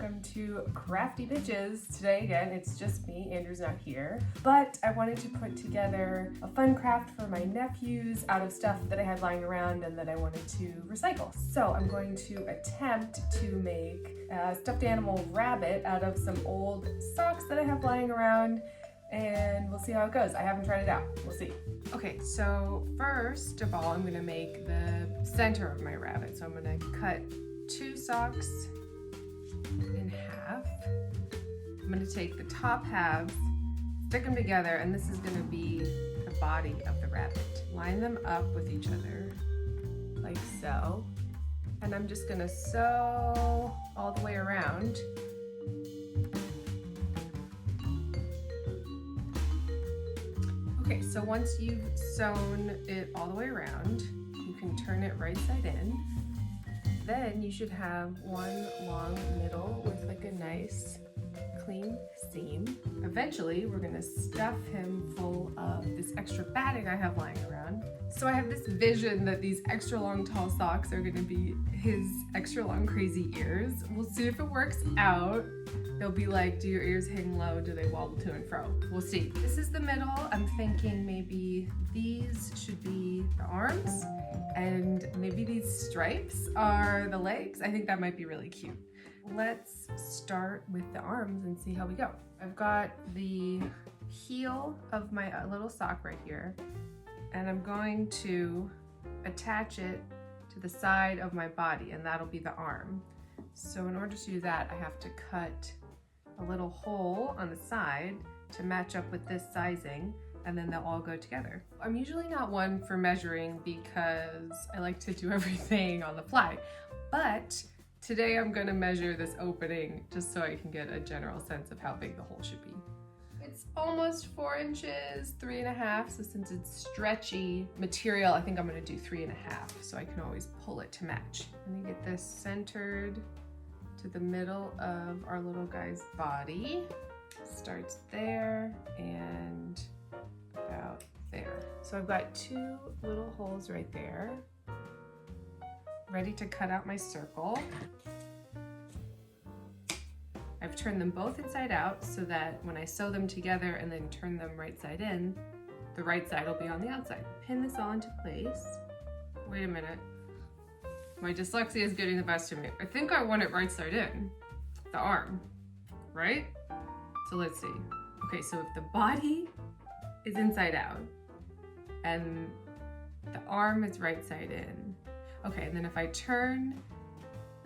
welcome to CraftyBitches. Today again, it's just me, Andrew's not here, but I wanted to put together a fun craft for my nephews out of stuff that I had lying around and that I wanted to recycle. So I'm going to attempt to make a stuffed animal rabbit out of some old socks that I have lying around, and we'll see how it goes. I haven't tried it out, we'll see. Okay, so first of all, I'm gonna make the center of my rabbit. So I'm gonna cut 2 socks in half. I'm gonna take the top halves, stick them together, and this is gonna be the body of the rabbit. Line them up with each other, like so. And I'm just gonna sew all the way around. Okay, so once you've sewn it all the way around, you can turn it right side in. Then you should have one long middle with like a nice clean seam. Eventually, we're gonna stuff him full of this extra batting I have lying around. So I have this vision that these extra long tall socks are gonna be his extra long crazy ears. We'll see if it works out. They'll be like, do your ears hang low? Do they wobble to and fro? We'll see. This is the middle. I'm thinking maybe these should be the arms and maybe these stripes are the legs. I think that might be really cute. Let's start with the arms and see how we go. I've got the heel of my little sock right here, and I'm going to attach it to the side of my body, and that'll be the arm. So in order to do that, I have to cut a little hole on the side to match up with this sizing, and then they'll all go together. I'm usually not one for measuring because I like to do everything on the fly, but today I'm gonna measure this opening just so I can get a general sense of how big the hole should be. It's almost 4 inches, 3.5, so since it's stretchy material, I think I'm gonna do 3.5, so I can always pull it to match. Let me get this centered to the middle of our little guy's body. Starts there and about there. So I've got 2 little holes right there, ready to cut out my circle. I've turned them both inside out so that when I sew them together and then turn them right side in, the right side will be on the outside. Pin this all into place. Wait a minute. My dyslexia is getting the best of me. I think I want it right side in, the arm, right? So let's see. Okay, so if the body is inside out and the arm is right side in. Okay, and then if I turn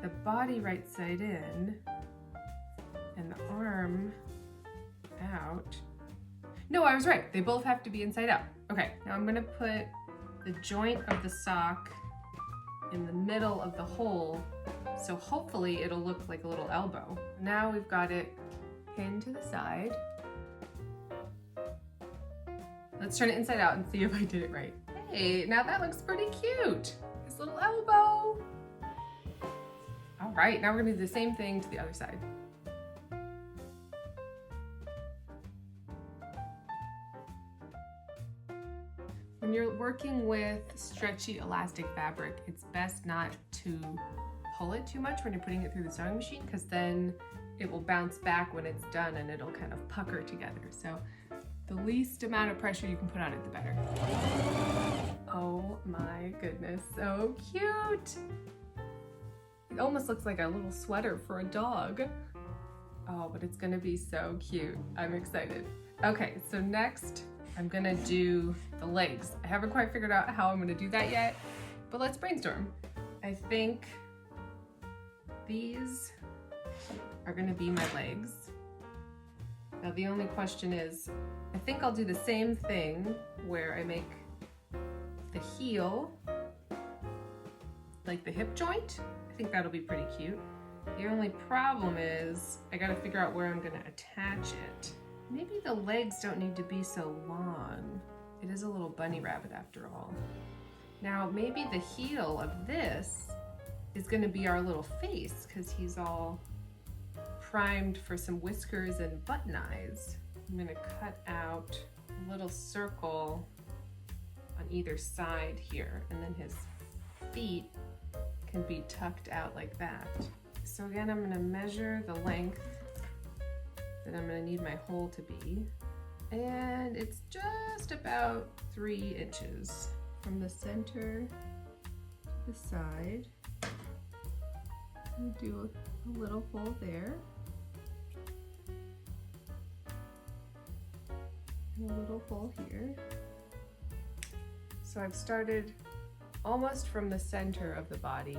the body right side in and the arm out. No, I was right. They both have to be inside out. Okay, now I'm gonna put the joint of the sock in the middle of the hole, so hopefully it'll look like a little elbow. Now we've got it pinned to the side. Let's turn it inside out and see if I did it right. Hey, now that looks pretty cute. His little elbow. All right, now we're gonna do the same thing to the other side. When you're working with stretchy elastic fabric, it's best not to pull it too much when you're putting it through the sewing machine, because then it will bounce back when it's done and it'll kind of pucker together. So the least amount of pressure you can put on it, the better. Oh my goodness, so cute. It almost looks like a little sweater for a dog. Oh, but it's gonna be so cute. I'm excited. Okay, so next, I'm gonna do the legs. I haven't quite figured out how I'm gonna do that yet, but let's brainstorm. I think these are gonna be my legs. Now the only question is, I think I'll do the same thing where I make the heel like the hip joint. I think that'll be pretty cute. The only problem is I gotta figure out where I'm gonna attach it. Maybe the legs don't need to be so long. It is a little bunny rabbit after all. Now maybe the heel of this is gonna be our little face because he's all primed for some whiskers and button eyes. I'm gonna cut out a little circle on either side here, and then his feet can be tucked out like that. so again, I'm gonna measure the length that I'm gonna need my hole to be. And it's just about 3 inches from the center to the side. I'm gonna do a little hole there. And a little hole here. So I've started almost from the center of the body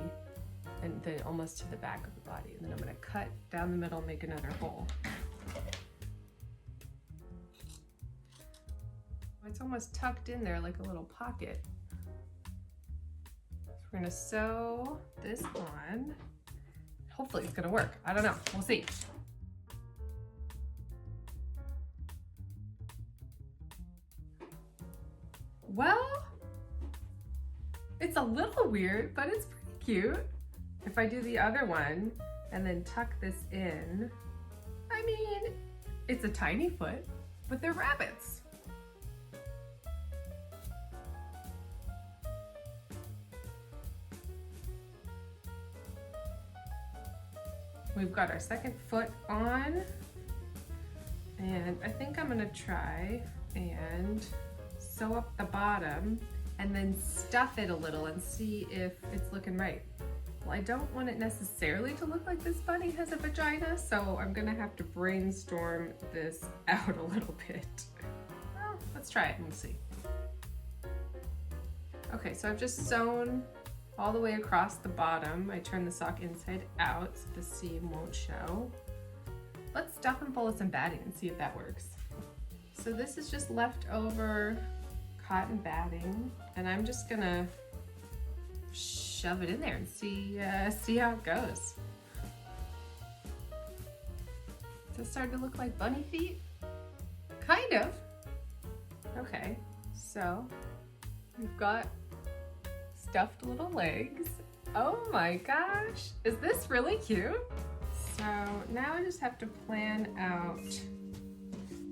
and then almost to the back of the body. And then I'm gonna cut down the middle, make another hole. It's almost tucked in there like a little pocket. So we're gonna sew this on. Hopefully it's gonna work. I don't know, we'll see. Well, it's a little weird, but it's pretty cute. If I do the other one and then tuck this in, I mean, it's a tiny foot, but they're rabbits. We've got our second foot on, and I think I'm gonna try and sew up the bottom and then stuff it a little and see if it's looking right. Well, I don't want it necessarily to look like this bunny has a vagina, so I'm gonna have to brainstorm this out a little bit. Well, let's try it and we'll see. Okay, so I've just sewn all the way across the bottom. I turn the sock inside out so the seam won't show. Let's stuff and full of some batting and see if that works. So this is just leftover cotton batting, and I'm just gonna shove it in there and see how it goes. Does it start to look like bunny feet? Kind of. Okay, so we've got stuffed little legs. Oh my gosh, is this really cute? So now I just have to plan out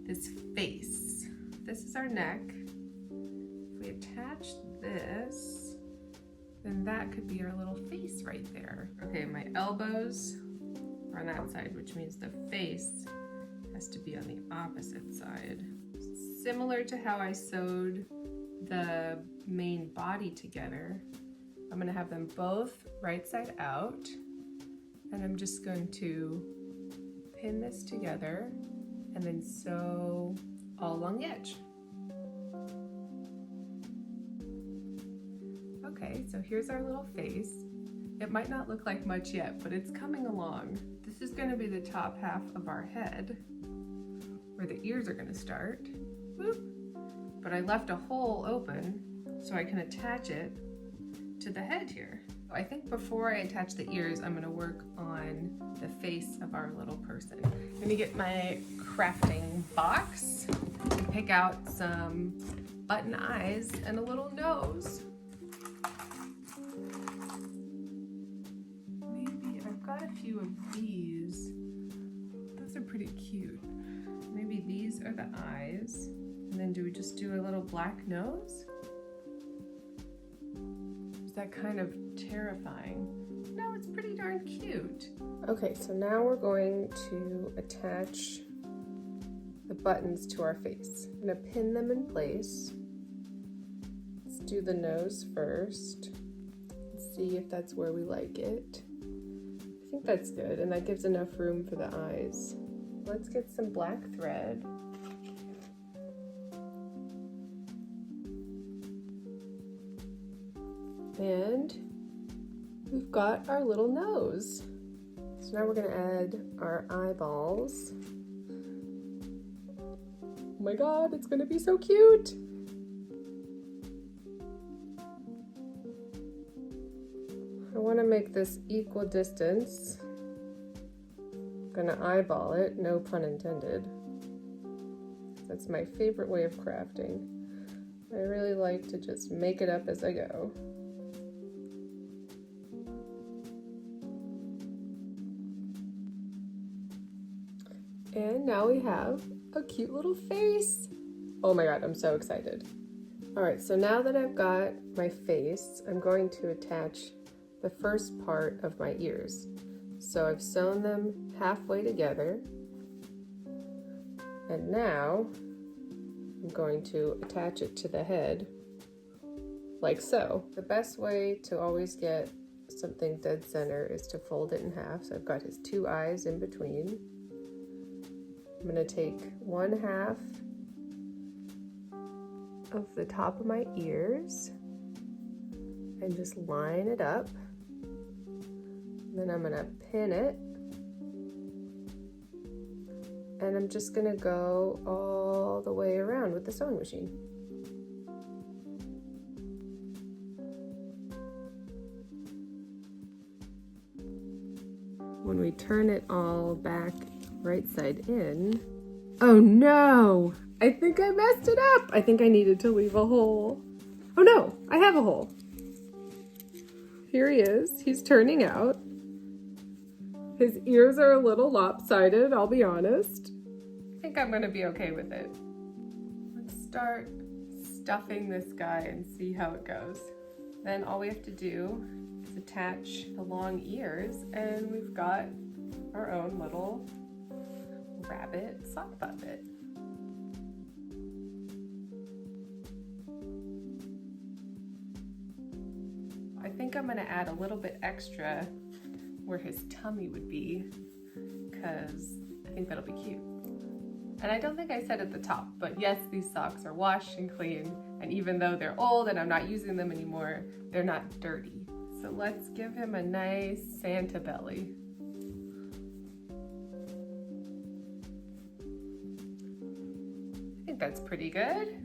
this face. This is our neck. If we attach this, then that could be our little face right there. Okay, my elbows are on that side, which means the face has to be on the opposite side. Similar to how I sewed the main body together, I'm gonna have them both right side out, and I'm just going to pin this together and then sew all along the edge. Okay, so here's our little face. It might not look like much yet, but it's coming along. This is gonna be the top half of our head, where the ears are gonna start. Whoop. But I left a hole open so I can attach it to the head here. I think before I attach the ears, I'm gonna work on the face of our little person. I'm gonna get my crafting box and pick out some button eyes and a little nose. Maybe I've got a few of these. Those are pretty cute. Maybe these are the eyes. And then do we just do a little black nose? Is that kind of terrifying? No, it's pretty darn cute. Okay, so now we're going to attach the buttons to our face. I'm gonna pin them in place. Let's do the nose first. Let's see if that's where we like it. I think that's good, and that gives enough room for the eyes. Let's get some black thread. And we've got our little nose. So now we're gonna add our eyeballs. Oh my God, it's gonna be so cute. I wanna make this equal distance. I'm gonna eyeball it, no pun intended. That's my favorite way of crafting. I really like to just make it up as I go. And now we have a cute little face. Oh my God, I'm so excited. All right, so now that I've got my face, I'm going to attach the first part of my ears. So I've sewn them halfway together. And now I'm going to attach it to the head, like so. The best way to always get something dead center is to fold it in half. So I've got his two eyes in between. I'm gonna take one half of the top of my ears and just line it up. Then I'm gonna pin it. And I'm just gonna go all the way around with the sewing machine. When we turn it all back right side in, oh no! I think I messed it up! I think I needed to leave a hole. Oh no, I have a hole. Here he is, he's turning out. His ears are a little lopsided, I'll be honest. I think I'm gonna be okay with it. Let's start stuffing this guy and see how it goes. Then all we have to do is attach the long ears and we've got our own little rabbit sock puppet. I think I'm gonna add a little bit extra where his tummy would be, because I think that'll be cute. And I don't think I said at the top, but yes, these socks are washed and clean, and even though they're old and I'm not using them anymore, they're not dirty. So let's give him a nice Santa belly. I think that's pretty good.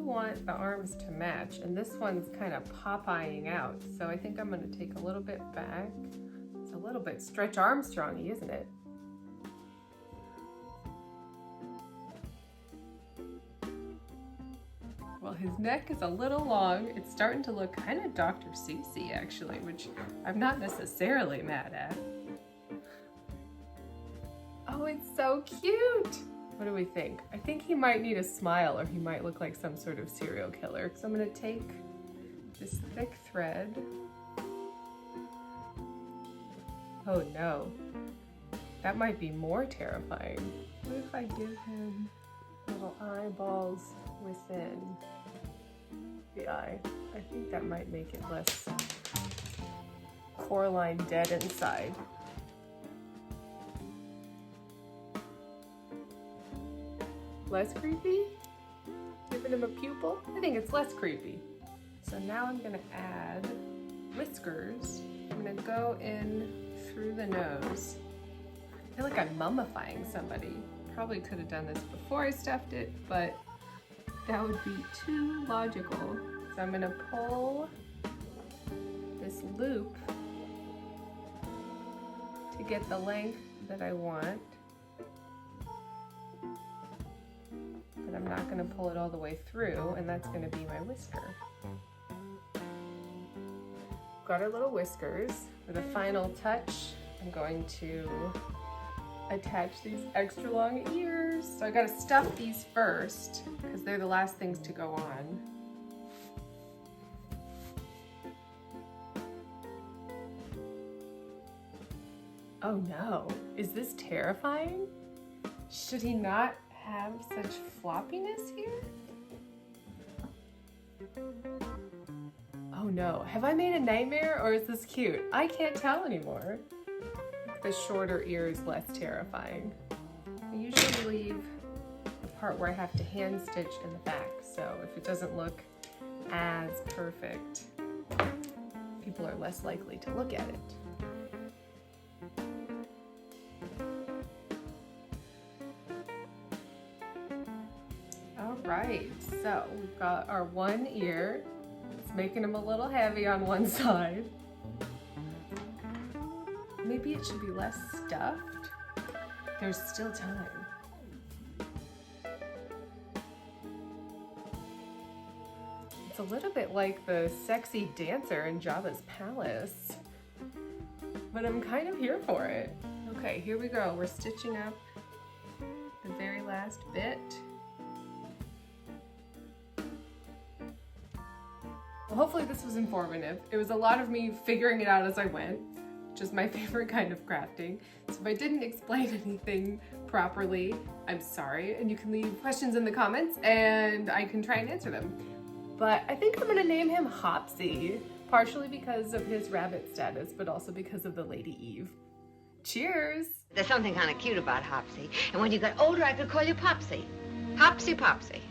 Want the arms to match, and this one's kind of Popeyeing out, so I think I'm going to take a little bit back. It's a little bit Stretch Armstrongy, isn't it? Well, his neck is a little long. It's starting to look kind of Dr. Seuss-y actually, which I'm not necessarily mad at. Oh, it's so cute! What do we think? I think he might need a smile, or he might look like some sort of serial killer. So I'm gonna take this thick thread. Oh no, that might be more terrifying. What if I give him little eyeballs within the eye? I think that might make it less Coraline dead inside. Less creepy? Giving him a pupil? I think it's less creepy. So now I'm gonna add whiskers. I'm gonna go in through the nose. I feel like I'm mummifying somebody. Probably could have done this before I stuffed it, but that would be too logical. So I'm gonna pull this loop to get the length that I want. But I'm not going to pull it all the way through, and that's going to be my whisker. Got our little whiskers. For the final touch, I'm going to attach these extra long ears. So I got to stuff these first, because they're the last things to go on. Oh no, is this terrifying? Should he not have such floppiness here? Oh no, have I made a nightmare or is this cute? I can't tell anymore. The shorter ear is less terrifying. I usually leave the part where I have to hand stitch in the back, so if it doesn't look as perfect, people are less likely to look at it. Right, so we've got our one ear. It's making him a little heavy on one side. Maybe it should be less stuffed. There's still time. It's a little bit like the sexy dancer in Jabba's palace, but I'm kind of here for it. Okay, here we go. We're stitching up the very last bit. hopefully this was informative. It was a lot of me figuring it out as I went, which is my favorite kind of crafting. So if I didn't explain anything properly, I'm sorry. And you can leave questions in the comments and I can try and answer them. But I think I'm gonna name him Hopsy, partially because of his rabbit status, but also because of the Lady Eve. Cheers! There's something kind of cute about Hopsy. And when you got older, I could call you Popsy. Hopsy Popsy.